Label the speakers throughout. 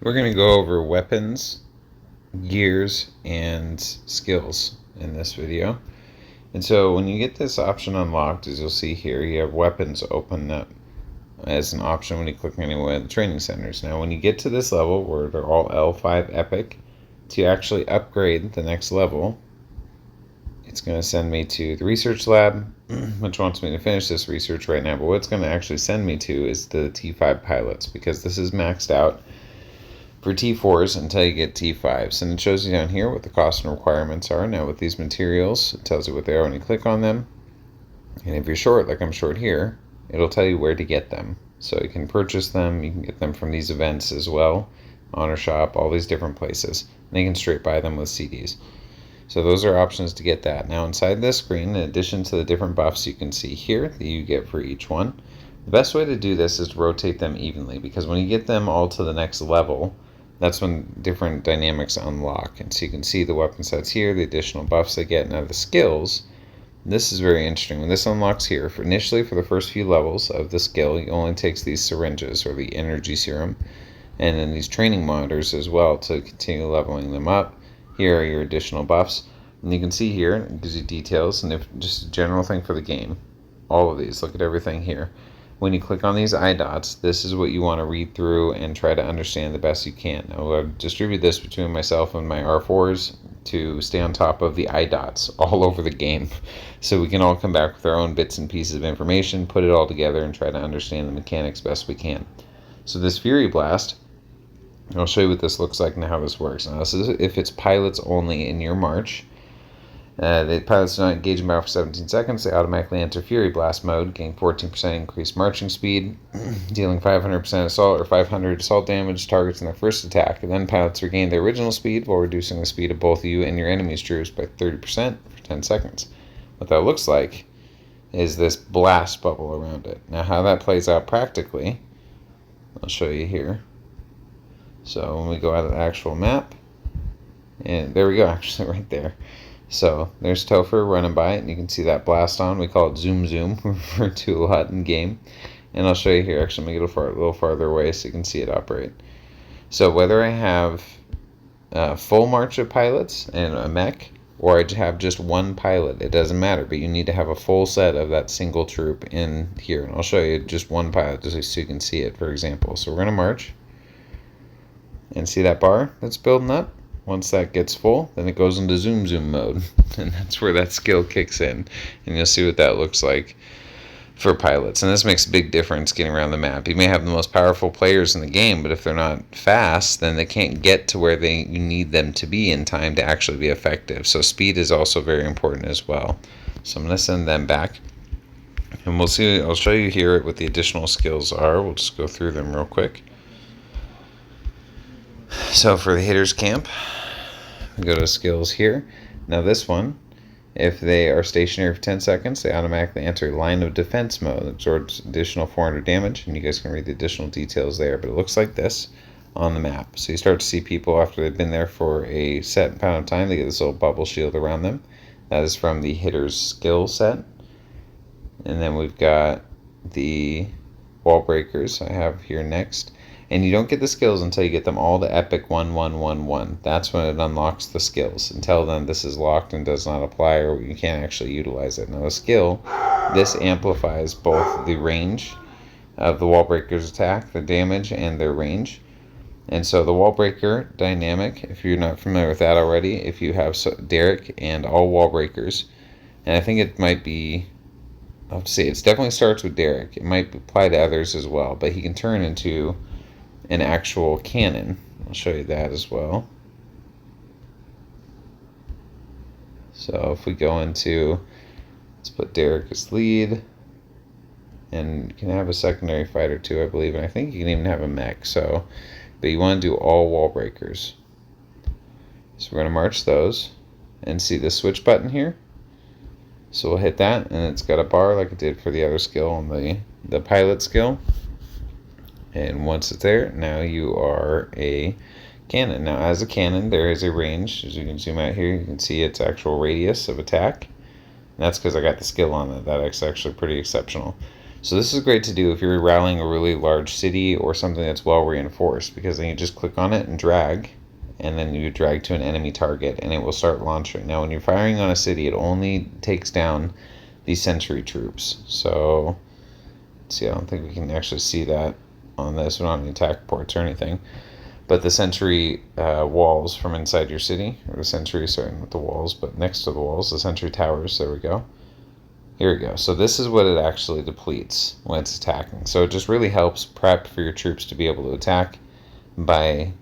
Speaker 1: We're going to go over weapons, gears, and skills in this video. And so when you get this option unlocked, as you'll see here, you have weapons open up as an option when you click any one of the training centers. Now when you get to this level where they're all L5 epic, to actually upgrade the next level, it's going to send me to the research lab, which wants me to finish this research right now. But what it's going to actually send me to is the T5 pilots, because this is maxed out for T4s until you get T5s. And it shows you down here what the cost and requirements are. Now with these materials, it tells you what they are when you click on them. And if you're short, like I'm short here, it'll tell you where to get them. So you can purchase them, you can get them from these events as well, Honor Shop, all these different places. And you can straight buy them with CDs. So those are options to get that. Now inside this screen, in addition to the different buffs you can see here that you get for each one, the best way to do this is to rotate them evenly, because when you get them all to the next level, that's when different dynamics unlock. And so you can see the weapon sets here, the additional buffs they get. Now the skills, this is very interesting. When this unlocks here, initially for the first few levels of the skill, it only takes these syringes or the energy serum, and then these training monitors as well to continue leveling them up. Here are your additional buffs. And you can see here, it gives you details, and if just a general thing for the game. All of these, look at everything here. When you click on these eye dots, this is what you want to read through and try to understand the best you can. Now, I've distributed this between myself and my R4s to stay on top of the eye dots all over the game, so we can all come back with our own bits and pieces of information, put it all together, and try to understand the mechanics best we can. So this Fury Blast, I'll show you what this looks like and how this works. Now, this is if it's pilots only in your march. The pilots do not engage in battle for 17 seconds. They automatically enter Fury Blast mode, gain 14% increased marching speed, dealing 500% assault or 500 assault damage to targets in their first attack. And then pilots regain their original speed while reducing the speed of both you and your enemy's troops by 30% for 10 seconds. What that looks like is this blast bubble around it. Now, how that plays out practically, I'll show you here. So when we go out of the actual map, and there we go, actually right there. So there's Topher running by it, and you can see that blast on. We call it Zoom Zoom, referred to a lot in game. And I'll show you here, actually make it a little farther away so you can see it operate. So whether I have a full march of pilots and a mech, or I have just one pilot, it doesn't matter, but you need to have a full set of that single troop in here. And I'll show you just one pilot just so you can see it, for example. So we're going to march, and see that bar that's building up? Once that gets full, then it goes into Zoom Zoom mode, and that's where that skill kicks in, and you'll see what that looks like for pilots. And this makes a big difference getting around the map. You may have the most powerful players in the game, but if they're not fast, then they can't get to where you need them to be in time to actually be effective. So speed is also very important as well. So I'm going to send them back, and we'll see. I'll show you here what the additional skills are. We'll just go through them real quick. So for the hitters camp, we go to skills here. Now this one, if they are stationary for 10 seconds, they automatically enter line of defense mode. It absorbs additional 400 damage, and you guys can read the additional details there. But it looks like this on the map. So you start to see people after they've been there for a set amount of time. They get this little bubble shield around them. That is from the hitters skill set. And then we've got the wall breakers I have here next. And you don't get the skills until you get them all to Epic 1111. That's when it unlocks the skills. Until then, this is locked and does not apply, or you can't actually utilize it. Now, the skill, this amplifies both the range of the wall breaker's attack, the damage, and their range. And so the wall breaker dynamic, if you're not familiar with that already, if you have Derek and all wall breakers, and I think it might be, I'll see, it definitely starts with Derek. It might apply to others as well, but he can turn into an actual cannon. I'll show you that as well. So if we go into, let's put Derek as lead, and you can have a secondary fighter too, I believe, and I think you can even have a mech. So, but you want to do all wall breakers. So we're going to march those, and see the switch button here. So we'll hit that, and it's got a bar like it did for the other skill and the pilot skill. And once it's there, now you are a cannon. Now, as a cannon, there is a range. As you can zoom out here, you can see its actual radius of attack. And that's because I got the skill on it. That's actually pretty exceptional. So this is great to do if you're rallying a really large city or something that's well reinforced, because then you just click on it and drag, and then you drag to an enemy target and it will start launching. Now when you're firing on a city, it only takes down the sentry troops. So let's see, I don't think we can actually see that on this. We don't have any attack reports or anything. But the sentry walls from inside your city, or the sentry, starting with the walls, but next to the walls, the sentry towers, there we go. Here we go. So this is what it actually depletes when it's attacking. So it just really helps prep for your troops to be able to attack by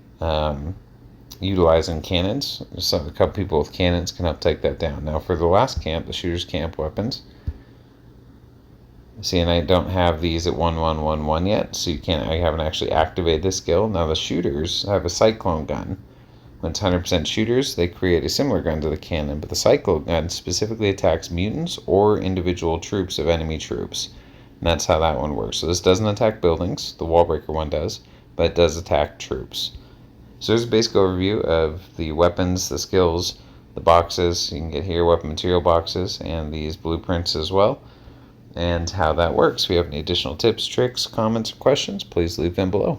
Speaker 1: utilizing cannons. So a couple people with cannons can help take that down. Now for the last camp, the shooter's camp weapons. See, and I don't have these at 1111 yet, so I haven't actually activated this skill. Now the shooters have a cyclone gun. When it's 100% shooters, they create a similar gun to the cannon, but the cyclone gun specifically attacks mutants or individual troops of enemy troops. And that's how that one works. So this doesn't attack buildings, the wall breaker one does, but it does attack troops. So there's a basic overview of the weapons, the skills, the boxes. You can get here weapon material boxes and these blueprints as well, and how that works. If you have any additional tips, tricks, comments, or questions, please leave them below.